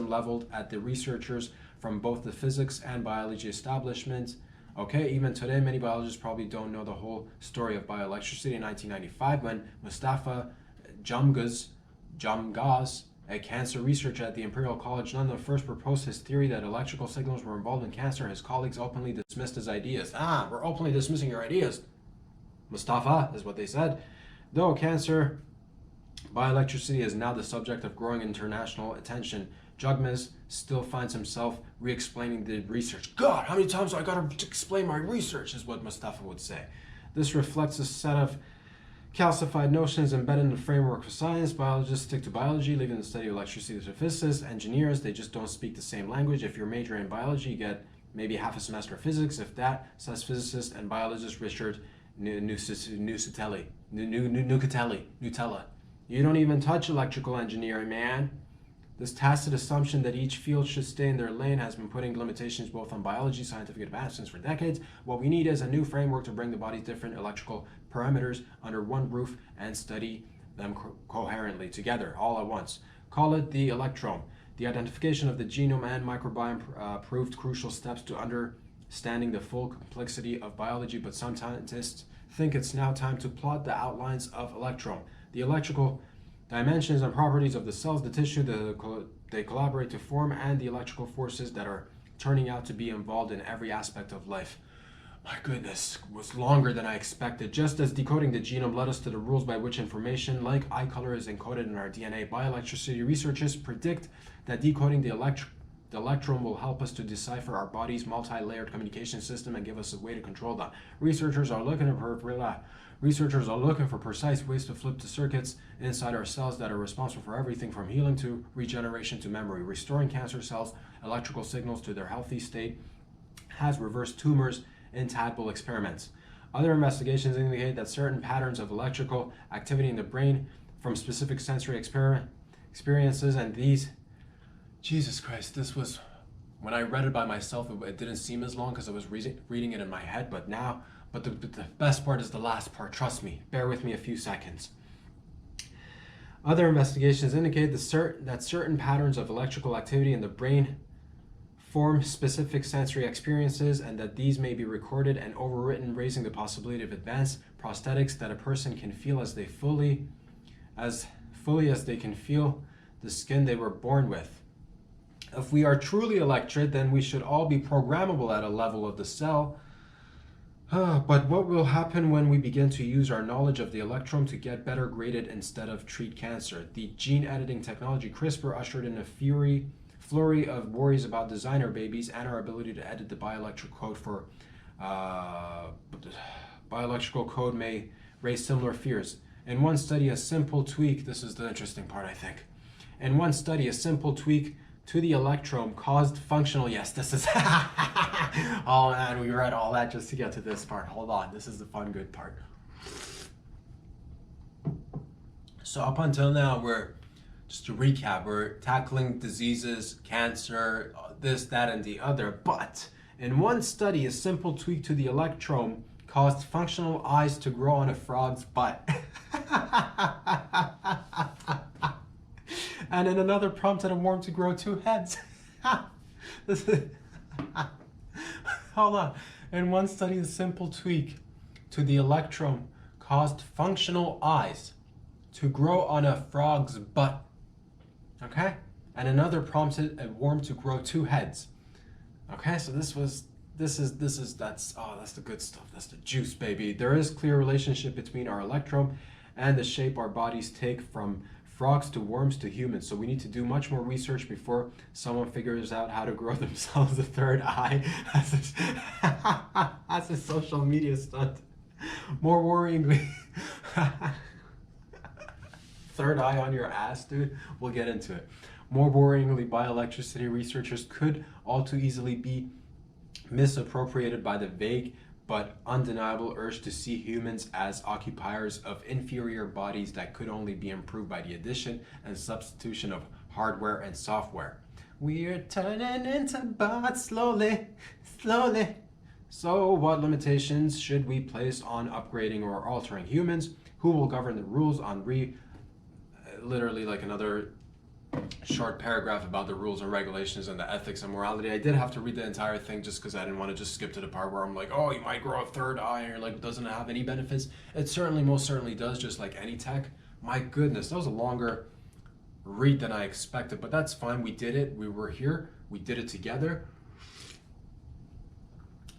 leveled at the researchers from both the physics and biology establishment. Okay, even today, many biologists probably don't know the whole story of bioelectricity. In 1995, when Mustafa Jamgaz, a cancer researcher at the Imperial College London, first proposed his theory that electrical signals were involved in cancer, his colleagues openly dismissed his ideas. We're openly dismissing your ideas, Mustafa, is what they said. Though cancer bioelectricity is now the subject of growing international attention, Jugmez still finds himself re-explaining the research. God, how many times do I gotta explain my research, is what Mustafa would say. This reflects a set of calcified notions embedded in the framework of science. Biologists stick to biology, leaving the study of electricity to physicists. Engineers, they just don't speak the same language. If you're majoring in biology, you get maybe half a semester of physics, if that, says physicist and biologist Richard Nutella. You don't even touch electrical engineering, man. This tacit assumption that each field should stay in their lane has been putting limitations both on biology's scientific advancements for decades. What we need is a new framework to bring the body's different electrical parameters under one roof and study them coherently together, all at once. Call it the electrome. The identification of the genome and microbiome proved crucial steps to understanding the full complexity of biology, but some scientists think it's now time to plot the outlines of electrome. The electrical dimensions and properties of the cells, the tissue they collaborate to form, and the electrical forces that are turning out to be involved in every aspect of life. My goodness, it was longer than I expected. Just as decoding the genome led us to the rules by which information like eye color is encoded in our DNA, bioelectricity researchers predict that decoding the electron will help us to decipher our body's multi-layered communication system and give us a way to control them. Researchers are looking for precise ways to flip the circuits inside our cells that are responsible for everything from healing to regeneration to memory. Restoring cancer cells' electrical signals to their healthy state has reversed tumors in tadpole experiments. Other investigations indicate that certain patterns of electrical activity in the brain from specific sensory experiences, and these, Jesus Christ, this was, when I read it by myself, it didn't seem as long because I was reading it in my head, but the best part is the last part, trust me, bear with me a few seconds. Other investigations indicate that certain patterns of electrical activity in the brain form specific sensory experiences, and that these may be recorded and overwritten, raising the possibility of advanced prosthetics that a person can feel as fully as they can feel the skin they were born with. If we are truly electric, then we should all be programmable at a level of the cell. But what will happen when we begin to use our knowledge of the electrome to get better graded instead of treat cancer? The gene editing technology CRISPR ushered in a flurry of worries about designer babies and our ability to edit the bioelectrical code may raise similar fears. In one study, a simple tweak, this is the interesting part, I think. In one study, a simple tweak to the electrome caused functional, yes, this is, oh man, we read all that just to get to this part. Hold on, this is the fun, good part. So up until now, just to recap, we're tackling diseases, cancer, this, that, and the other. But in one study, a simple tweak to the electrome caused functional eyes to grow on a frog's butt. And in another, prompted a worm to grow 2 heads. Hold on. In one study, a simple tweak to the electrome caused functional eyes to grow on a frog's butt. Okay? And another prompted a worm to grow 2 heads. Okay, so that's the good stuff. That's the juice, baby. There is clear relationship between our electrome and the shape our bodies take from frogs to worms to humans. So we need to do much more research before someone figures out how to grow themselves a 3rd eye as a social media stunt. More worryingly, 3rd eye on your ass, dude. We'll get into it. More worryingly, bioelectricity researchers could all too easily be misappropriated by the vague but undeniable urge to see humans as occupiers of inferior bodies that could only be improved by the addition and substitution of hardware and software. We're turning into bots slowly, slowly, So, what limitations should we place on upgrading or altering humans? Who will govern the rules on literally like another short paragraph about the rules and regulations and the ethics and morality. I did have to read the entire thing just because I didn't want to just skip to the part where I'm like, oh, you might grow a third eye, or like, doesn't it have any benefits? It certainly, most certainly does, just like any tech. My goodness, that was a longer read than I expected, but that's fine. We did it. We were here. We did it together.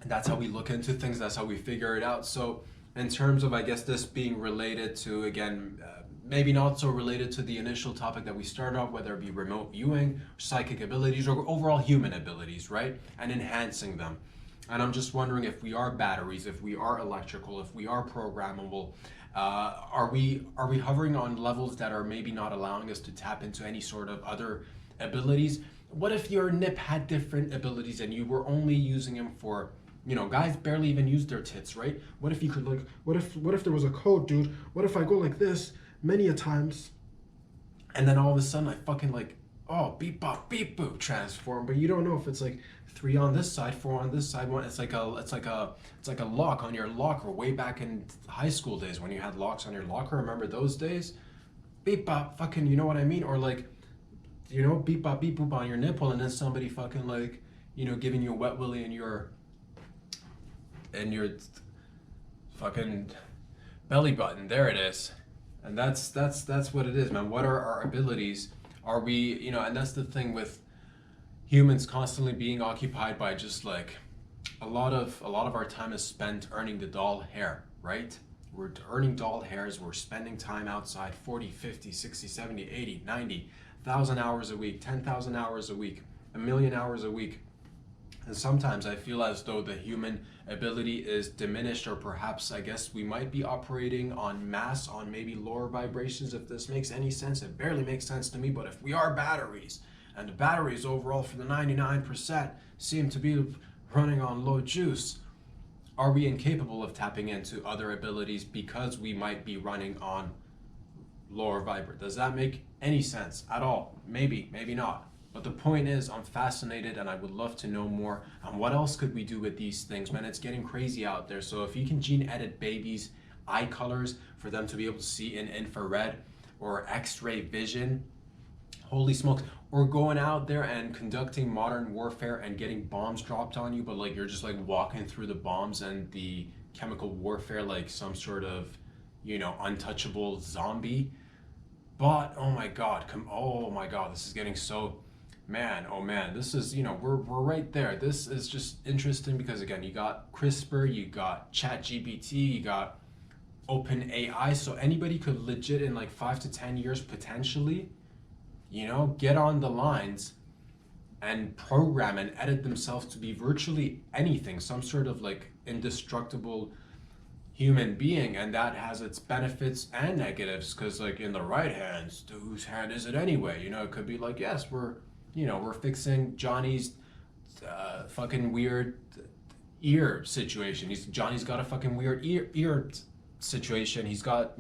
And that's how we look into things. That's how we figure it out. So in terms of, I guess, this being related to, again, maybe not so related to the initial topic that we started off, whether it be remote viewing, psychic abilities, or overall human abilities, right? And enhancing them. And I'm just wondering if we are batteries, if we are electrical, if we are programmable, are we hovering on levels that are maybe not allowing us to tap into any sort of other abilities? What if your nip had different abilities and you were only using them for, guys barely even use their tits, right? What if you could what if there was a code, dude? What if I go like this many a times, and then all of a sudden I fucking beep bop beep boop transform, but you don't know if it's like 3 on this side, 4 on this side. One, it's like a lock on your locker way back in high school days when you had locks on your locker. Remember those days? Beep bop, fucking, you know what I mean? Or beep bop beep boop on your nipple, and then somebody fucking giving you a wet willy in your fucking belly button. There it is. And that's what it is, man. What are our abilities? Are we, and that's the thing with humans constantly being occupied by just like a lot of our time is spent earning the doll hair, right? We're earning doll hairs, we're spending time outside 40, 50, 60, 70, 80, 90,000 hours a week, 10,000 hours a week, 1,000,000 hours a week. And sometimes I feel as though the human ability is diminished, or perhaps I guess we might be operating on mass, on maybe lower vibrations, if this makes any sense. It barely makes sense to me, but if we are batteries, and the batteries overall for the 99% seem to be running on low juice, are we incapable of tapping into other abilities because we might be running on lower vibrate? Does that make any sense at all? Maybe, maybe not. But the point is, I'm fascinated and I would love to know more on what else could we do with these things, man. It's getting crazy out there. So if you can gene edit babies' eye colors for them to be able to see in infrared or X-ray vision, holy smokes. Or going out there and conducting modern warfare and getting bombs dropped on you, but like you're just like walking through the bombs and the chemical warfare like some sort of, untouchable zombie. But oh my god, this is getting so, man, this is, we're right there. This is just interesting because again, you got CRISPR, you got ChatGPT, you got OpenAI, so anybody could legit in like 5 to 10 years potentially, get on the lines and program and edit themselves to be virtually anything, some sort of like indestructible human being. And that has its benefits and negatives, because like in the right hands, whose hand is it anyway? It could be like, yes, we're fixing Johnny's fucking weird ear situation. Johnny's got a fucking weird ear situation. He's got,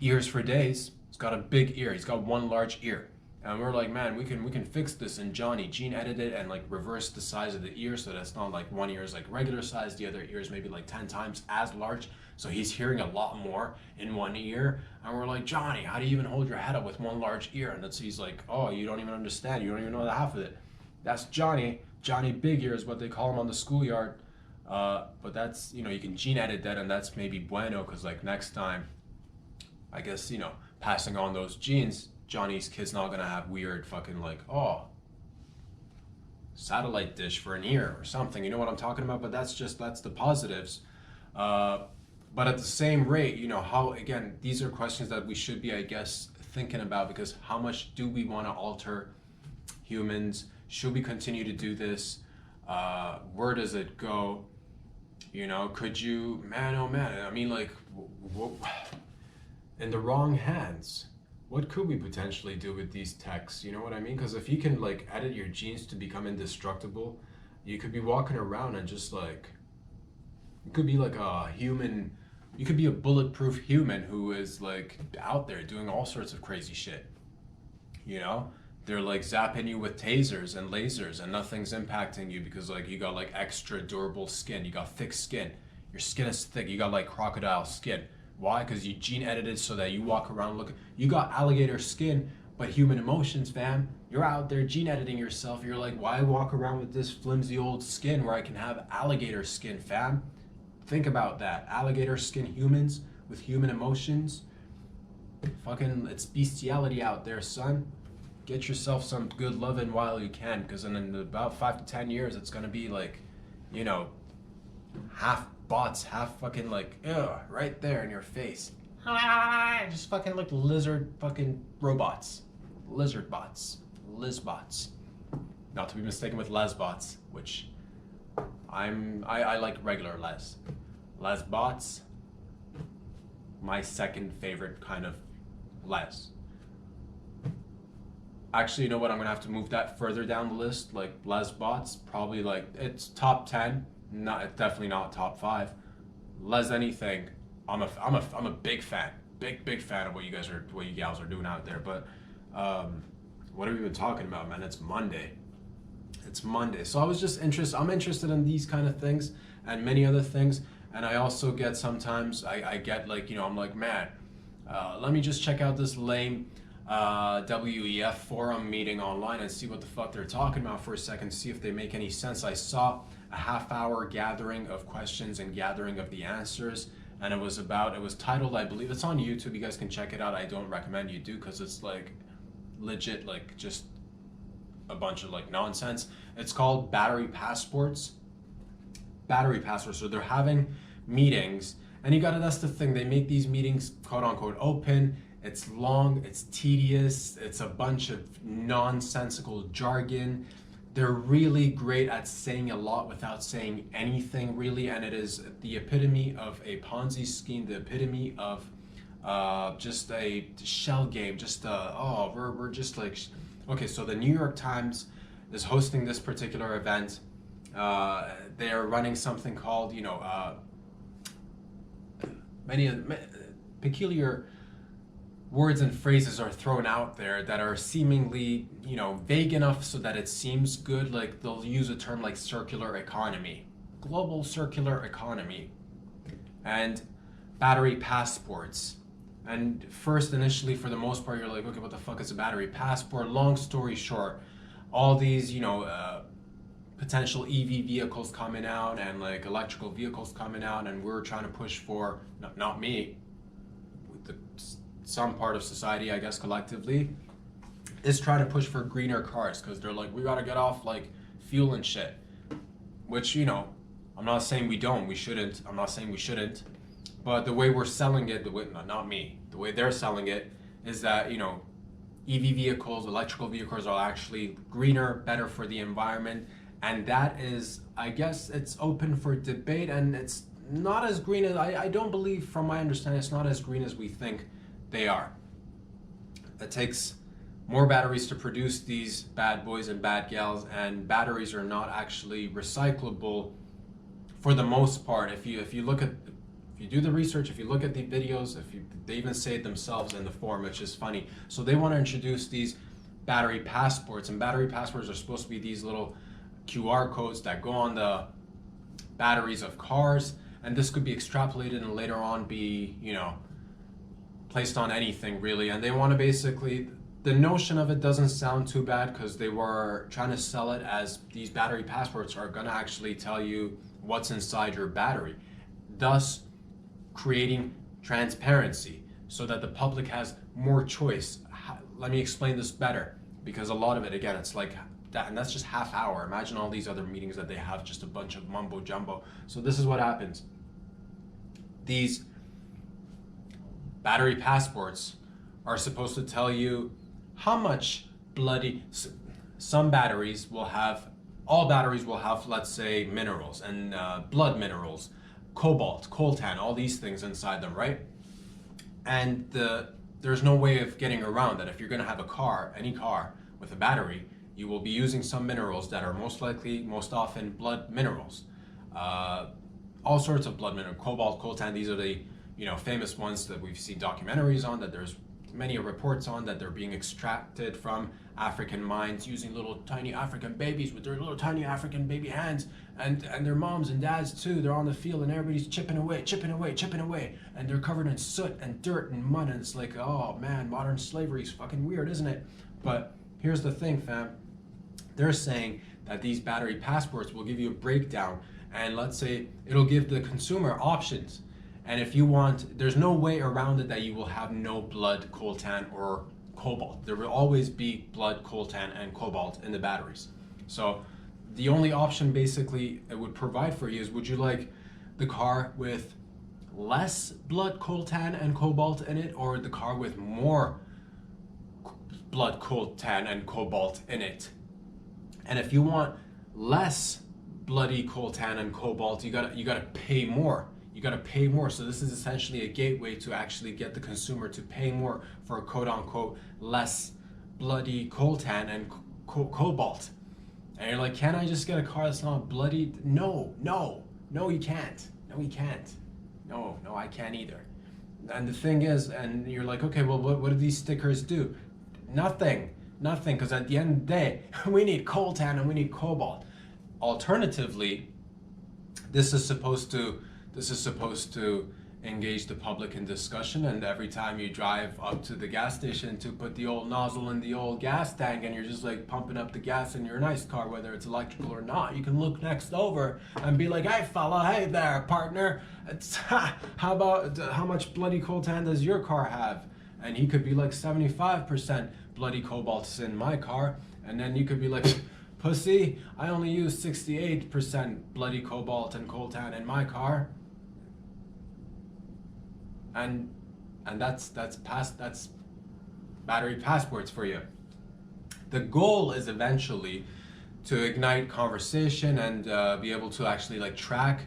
ears for days. He's got a big ear. He's got one large ear. And we're like, man, we can fix this in Johnny. Gene edit it and like reverse the size of the ear so that it's not like one ear is like regular size, the other ear is maybe like 10 times as large. So he's hearing a lot more in one ear. And we're like, Johnny, how do you even hold your head up with one large ear? And he's like, oh, you don't even understand. You don't even know the half of it. That's Johnny. Johnny Big Ear is what they call him on the schoolyard. But that's, you can gene edit that, and that's maybe bueno, because like next time, I guess, passing on those genes, Johnny's kid's not gonna have weird fucking like, satellite dish for an ear or something. You know what I'm talking about? But that's the positives. But at the same rate, how, again, these are questions that we should be, I guess, thinking about, because how much do we want to alter humans? Should we continue to do this? Where does it go? Could you, man, oh man, I mean, like, in the wrong hands, what could we potentially do with these techs? You know what I mean? Because if you can like edit your genes to become indestructible, you could be walking around and just like, you could be like a human, you could be a bulletproof human who is like out there doing all sorts of crazy shit. they're like zapping you with tasers and lasers and nothing's impacting you because like you got like extra durable skin, you got thick skin, your skin is thick, you got like crocodile skin. Why? Because you gene edited so that you walk around looking, you got alligator skin but human emotions, fam. You're out there gene editing yourself. You're like, why walk around with this flimsy old skin where I can have alligator skin, fam? Think about that. Alligator skin humans with human emotions. Fucking, it's bestiality out there, son. Get yourself some good loving while you can, because in about 5 to 10 years, it's gonna be like, you know, half bots, half fucking like, ugh, right there in your face. Just fucking like lizard fucking robots. Lizard bots. Lizbots. Not to be mistaken with lesbots, which I like regular les. Lesbots, my second favorite kind of les. Actually, you know what? I'm gonna have to move that further down the list. Like lesbots, probably like it's top 10. Not definitely not top 5. Les anything. I'm a big fan. Big fan of what you gals are doing out there. But what have we been talking about, man? It's Monday. It's Monday. So I'm interested in these kind of things and many other things. And I also get sometimes I get like, you know, I'm like, man, let me just check out this lame WEF forum meeting online and see what the fuck they're talking about for a second, see if they make any sense. I saw a half-hour gathering of questions and gathering of the answers, and it was titled, I believe it's on YouTube, you guys can check it out. I don't recommend you do, because it's like legit like just a bunch of like nonsense. It's called battery passports. So they're having meetings, and that's the thing, they make these meetings quote unquote open. It's long, it's tedious, it's a bunch of nonsensical jargon. They're really great at saying a lot without saying anything really, and it is the epitome of a Ponzi scheme, the epitome of just a shell game, we're just like, okay, so the New York Times is hosting this particular event. They are running something called, you know, many peculiar words and phrases are thrown out there that are seemingly, you know, vague enough so that it seems good. Like they'll use a term like circular economy, global circular economy, and battery passports. And first, initially, for the most part, you're like, okay, what the fuck is a battery passport? Long story short, all these, you know, potential EV vehicles coming out and like electrical vehicles coming out, and we're trying to push for, not me, some part of society, I guess collectively, is trying to push for greener cars, because they're like, we gotta get off like fuel and shit. Which, you know, I'm not saying we shouldn't, I'm not saying we shouldn't, but the way we're selling it, not me, the way they're selling it is that, you know, EV vehicles, electrical vehicles are actually greener, better for the environment, and that is, I guess it's open for debate, and it's not as green as, I don't believe, from my understanding, it's not as green as we think they are. It takes more batteries to produce these bad boys and bad gals, and batteries are not actually recyclable for the most part. If you do the research, if you look at the videos, they even say it themselves in the forum, which is funny. So they want to introduce these battery passports, and battery passports are supposed to be these little QR codes that go on the batteries of cars, and this could be extrapolated and later on be, you know, placed on anything really. And they want to basically, the notion of it doesn't sound too bad, because they were trying to sell it as these battery passports are going to actually tell you what's inside your battery, thus creating transparency so that the public has more choice. Let me explain this better, because a lot of it, again, it's like that, and that's just half hour. Imagine all these other meetings that they have, just a bunch of mumbo jumbo. So this is what happens. These battery passports are supposed to tell you how much some batteries will have, all batteries will have, let's say, minerals and blood minerals, cobalt, coltan, all these things inside them, right? And there's no way of getting around that. If you're going to have a car, any car with a battery, you will be using some minerals that are most often blood minerals. All sorts of blood minerals, cobalt, coltan, these are the, you know, famous ones that we've seen documentaries on, that there's many reports on that they're being extracted from African mines using little tiny African babies with their little tiny African baby hands, and their moms and dads too. They're on the field and everybody's chipping away, and they're covered in soot and dirt and mud, and it's like, oh man, modern slavery is fucking weird, isn't it? But here's the thing, fam. They're saying that these battery passports will give you a breakdown, and let's say it'll give the consumer options. And if you want, there's no way around it that you will have no blood, coltan, or cobalt. There will always be blood, coltan, and cobalt in the batteries. So the only option basically it would provide for you is, would you like the car with less blood, coltan, and cobalt in it, or the car with more blood, coltan, and cobalt in it? And if you want less bloody coltan and cobalt, you gotta pay more. You gotta pay more. So this is essentially a gateway to actually get the consumer to pay more for a quote-unquote less bloody coltan and cobalt. And you're like, can I just get a car that's not bloody? No, you can't. No, you can't. No, I can't either. And the thing is, and you're like, okay, well, what do these stickers do? Nothing, because at the end of the day, we need coltan and we need cobalt. Alternatively, this is supposed to engage the public in discussion, and every time you drive up to the gas station to put the old nozzle in the old gas tank and you're just like pumping up the gas in your nice car, whether it's electrical or not, you can look next over and be like, hey fella, hey there partner, how much bloody coltan does your car have? And he could be like 75% bloody cobalt in my car, and then you could be like, pussy, I only use 68% bloody cobalt and coltan in my car. And that's battery passports for you. The goal is eventually to ignite conversation and be able to actually like track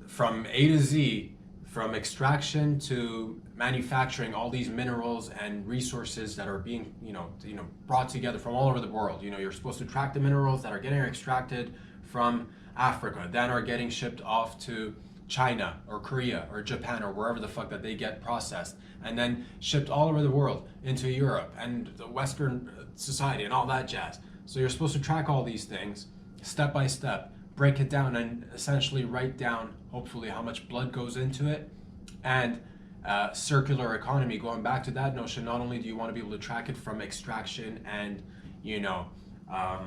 from A to Z, from extraction to manufacturing, all these minerals and resources that are being brought together from all over the world. You're supposed to track the minerals that are getting extracted from Africa, then are getting shipped off to China or Korea or Japan or wherever the fuck that they get processed, and then shipped all over the world into Europe and the Western society and all that jazz. So you're supposed to track all these things step by step, break it down, and essentially write down hopefully how much blood goes into it. And circular economy, going back to that notion, not only do you want to be able to track it from extraction and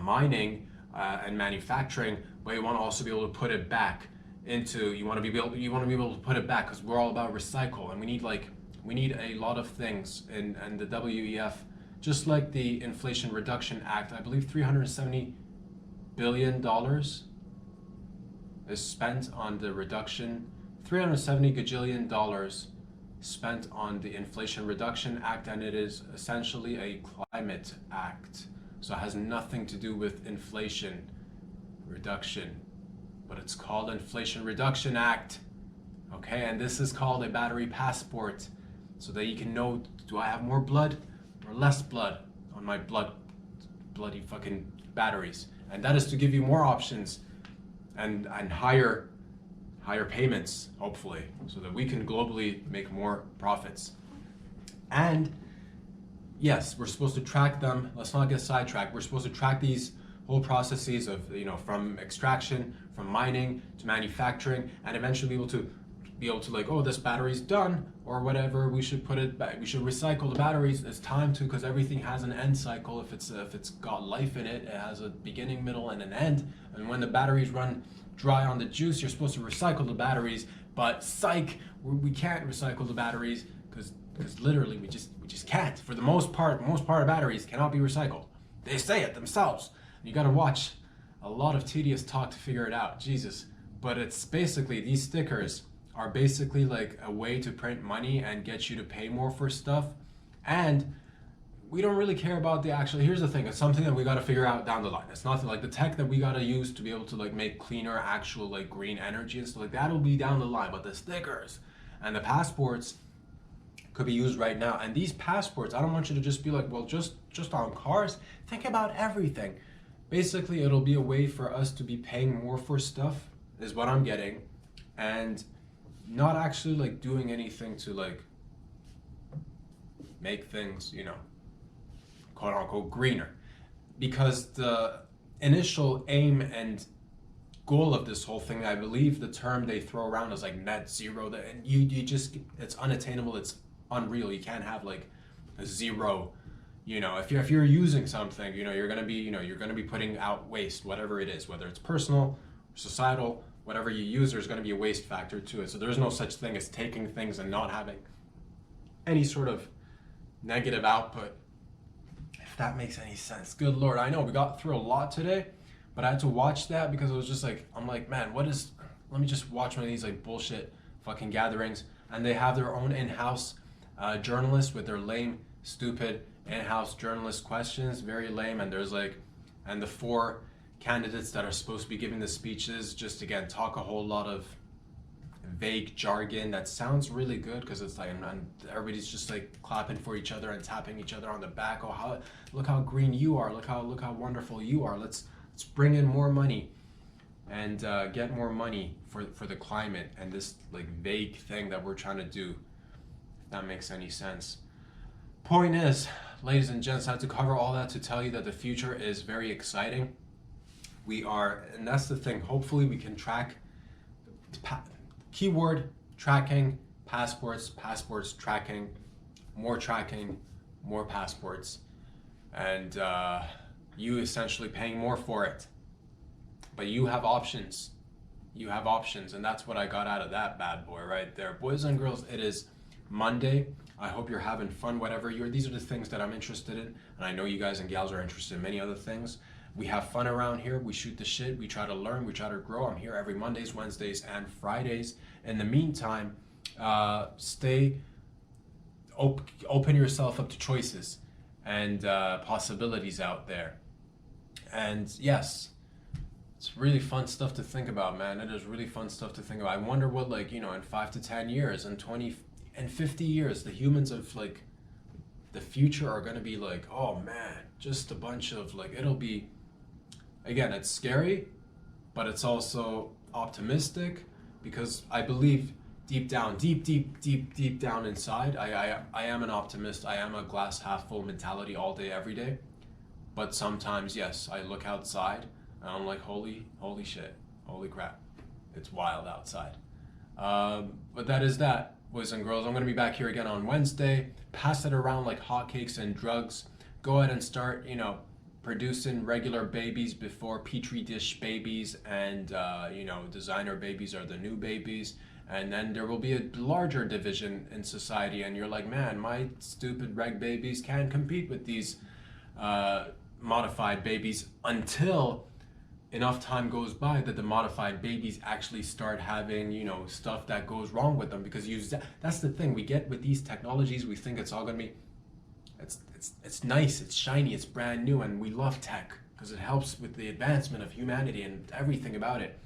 mining and manufacturing, but you want to also be able to put it back into, you want to be able to put it back, because we're all about recycle, and we need a lot of things in the WEF, just like the Inflation Reduction Act. I believe $370 billion is spent on the reduction, $370 gajillion spent on the Inflation Reduction Act, and it is essentially a climate act. So it has nothing to do with inflation reduction, but it's called Inflation Reduction Act. Okay, and this is called a battery passport, so that you can know, do I have more blood or less blood on my bloody fucking batteries? And that is to give you more options and higher payments, hopefully, so that we can globally make more profits. And yes, we're supposed to track them. Let's not get sidetracked. We're supposed to track these whole processes of, from extraction, from mining to manufacturing, and eventually be able to like, oh, this battery's done, or whatever, we should put it back, we should recycle the batteries. It's time to, because everything has an end cycle. If it's got life in it, it has a beginning, middle, and an end. And when the batteries run dry on the juice, you're supposed to recycle the batteries. But psych, we can't recycle the batteries because literally we just can't. For the most part of batteries cannot be recycled. They say it themselves. You got to watch a lot of tedious talk to figure it out. Jesus. But it's basically, these stickers are basically like a way to print money and get you to pay more for stuff. And we don't really care about the actual, here's the thing, it's something that we got to figure out down the line. It's nothing like the tech that we got to use to be able to like make cleaner actual like green energy and stuff like that'll be down the line. But the stickers and the passports could be used right now. And these passports, I don't want you to just be like, well, just on cars. Think about everything. Basically, it'll be a way for us to be paying more for stuff, is what I'm getting, and not actually like doing anything to like make things, quote unquote greener. Because the initial aim and goal of this whole thing, I believe the term they throw around is like net zero, and you just, it's unattainable, it's unreal. You can't have like a zero, if you're using something, you're going to be putting out waste, whatever it is, whether it's personal, societal, whatever you use, there's going to be a waste factor to it. So there's no such thing as taking things and not having any sort of negative output, if that makes any sense. Good Lord, I know we got through a lot today, but I had to watch that because it was just like, I'm like, man, let me just watch one of these like bullshit fucking gatherings, and they have their own in-house journalists with their lame, stupid in-house journalist questions, very lame, and there's like, and the 4 candidates that are supposed to be giving the speeches just again talk a whole lot of vague jargon that sounds really good because it's like, and everybody's just like clapping for each other and tapping each other on the back. Oh, look how green you are, look how wonderful you are, let's bring in more money and get more money for the climate and this like vague thing that we're trying to do, if that makes any sense. Point is, ladies and gents, I had to cover all that to tell you that the future is very exciting. And that's the thing, hopefully we can track, keyword, tracking, passports, tracking, more passports, and you essentially paying more for it. But you have options, and that's what I got out of that bad boy right there. Boys and girls, it is Monday. I hope you're having fun, whatever these are the things that I'm interested in, and I know you guys and gals are interested in many other things. We have fun around here. We shoot the shit. We try to learn. We try to grow. I'm here every Mondays, Wednesdays, and Fridays. In the meantime, stay open yourself up to choices and possibilities out there. And yes, it's really fun stuff to think about, man. It is really fun stuff to think about. I wonder what, like, in 5 to 10 years, and 20 and 50 years, the humans of like the future are going to be like, oh man, just a bunch of like, it'll be, again, it's scary, but it's also optimistic, because I believe deep down inside, I am an optimist. I am a glass half full mentality all day, every day. But sometimes, yes, I look outside and I'm like, holy shit, holy crap, it's wild outside. But that is that, boys and girls. I'm going to be back here again on Wednesday. Pass it around like hotcakes and drugs. Go ahead and start, producing regular babies before petri dish babies and designer babies are the new babies, and then there will be a larger division in society, and you're like, man, my stupid reg babies can't compete with these modified babies, until enough time goes by that the modified babies actually start having stuff that goes wrong with them, because that's the thing we get with these technologies. We think it's all gonna be it's nice, it's shiny, it's brand new, and we love tech because it helps with the advancement of humanity and everything about it.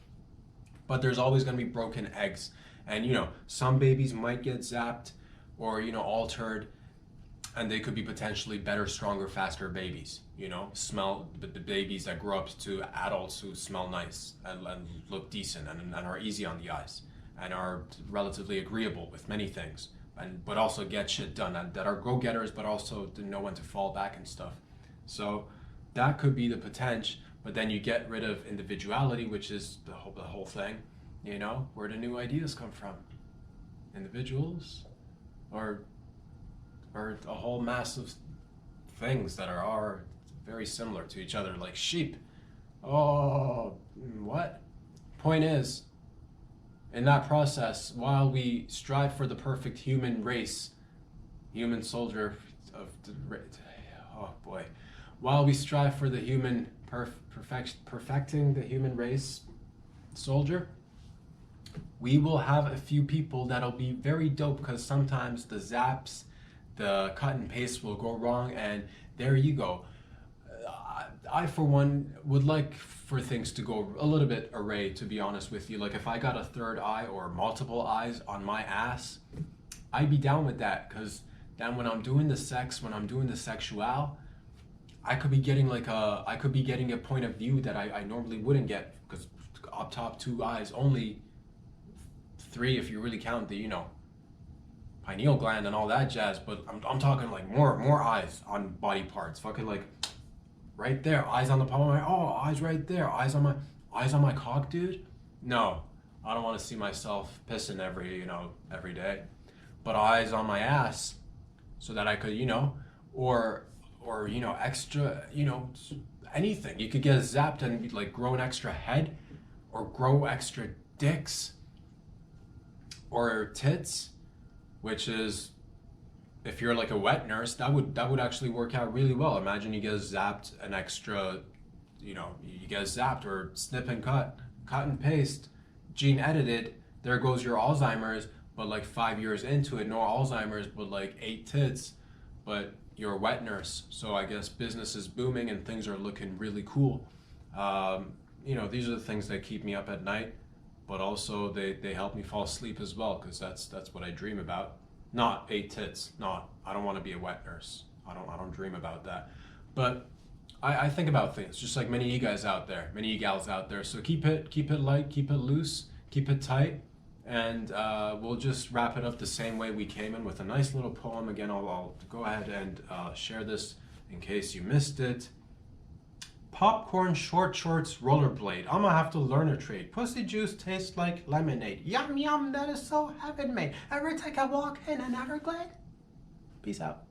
But there's always going to be broken eggs, and some babies might get zapped or altered, and they could be potentially better, stronger, faster babies. Smell the babies that grow up to adults who smell nice and look decent and are easy on the eyes and are relatively agreeable with many things. But also get shit done, and that are go-getters, but also to know when to fall back and stuff. So that could be the potential, but then you get rid of individuality, which is the whole thing. Where do new ideas come from? Individuals, or a whole mass of things that are very similar to each other, like sheep. Oh, what? Point is, in that process, while we strive for the perfect human race, human soldier of the, oh boy, while we strive for the human perfecting the human race soldier, we will have a few people that'll be very dope, because sometimes the zaps, the cut and paste will go wrong, and there you go. I, for one, would like for things to go a little bit array, to be honest with you. Like, if I got a third eye or multiple eyes on my ass, I'd be down with that, because then when I'm doing the sexual, I could be getting a point of view that I normally wouldn't get, because up top 2 eyes, only 3 if you really count the, pineal gland and all that jazz, but I'm talking like more eyes on body parts. Fucking like right there, eyes on the palm of my, oh, eyes right there, eyes on my cock, dude. No, I don't want to see myself pissing every day, but eyes on my ass, so that I could, or extra, anything. You could get zapped and like grow an extra head, or grow extra dicks, or tits, which is, if you're like a wet nurse, that would actually work out really well. Imagine you get zapped an extra, you get zapped, or snip and cut and paste, gene edited, there goes your Alzheimer's, but like 5 years into it, no Alzheimer's, but like 8 tits, but you're a wet nurse. So I guess business is booming and things are looking really cool. These are the things that keep me up at night, but also they help me fall asleep as well, because that's what I dream about. Not 8 tits. Not, I don't want to be a wet nurse. I don't dream about that. But I think about things just like many of you guys out there, many of you gals out there. So keep it light, keep it loose, keep it tight, and we'll just wrap it up the same way we came in, with a nice little poem. Again, I'll go ahead and share this in case you missed it. Popcorn, short shorts, rollerblade. I'ma have to learn a trade. Pussy juice tastes like lemonade. Yum yum, that is so heaven made. Ever take a walk in an Everglade? Peace out.